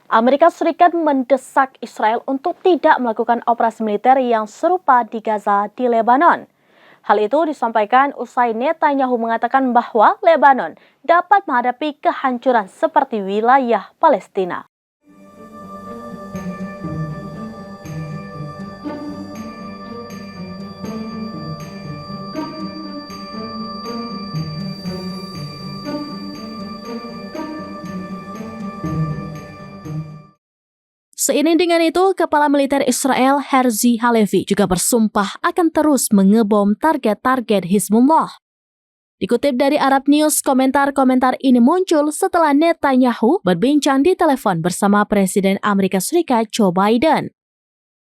Amerika Serikat mendesak Israel untuk tidak melakukan operasi militer yang serupa di Gaza di Lebanon. Hal itu disampaikan usai Netanyahu mengatakan bahwa Lebanon dapat menghadapi kehancuran seperti wilayah Palestina. Seiring dengan itu, Kepala Militer Israel Herzi Halevi juga bersumpah akan terus mengebom target-target Hizbullah. Dikutip dari Arab News, komentar-komentar ini muncul setelah Netanyahu berbincang di telepon bersama Presiden Amerika Serikat Joe Biden.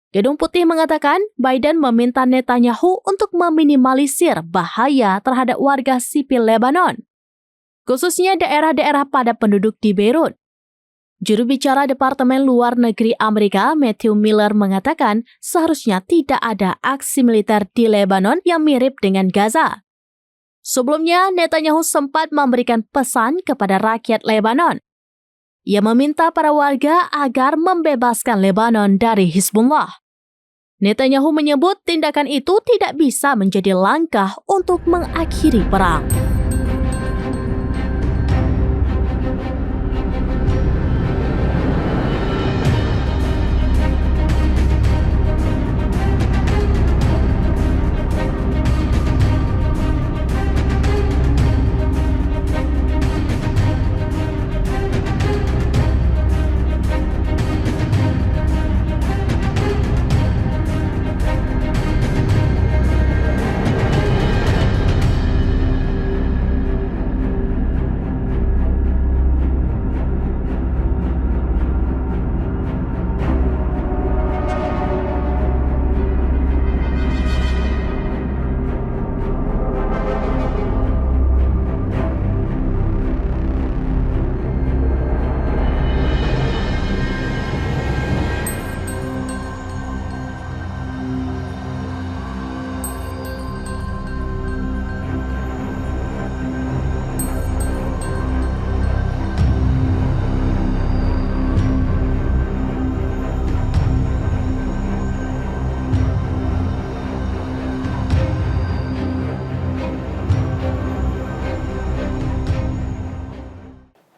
Gedung Putih mengatakan Biden meminta Netanyahu untuk meminimalisir bahaya terhadap warga sipil Lebanon, khususnya daerah-daerah padat penduduk di Beirut. Juru bicara Departemen Luar Negeri Amerika, Matthew Miller, mengatakan seharusnya tidak ada aksi militer di Lebanon yang mirip dengan Gaza. Sebelumnya, Netanyahu sempat memberikan pesan kepada rakyat Lebanon. Ia meminta para warga agar membebaskan Lebanon dari Hizbullah. Netanyahu menyebut tindakan itu tidak bisa menjadi langkah untuk mengakhiri perang.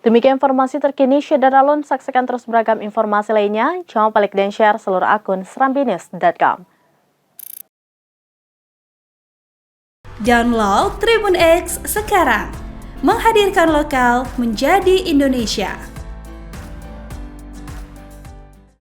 Demikian informasi terkini, Syederalun. Saksikan terus beragam informasi lainnya. Jangan lupa like dan share seluruh akun serambinews.com. Download Tribun X sekarang, menghadirkan lokal menjadi Indonesia.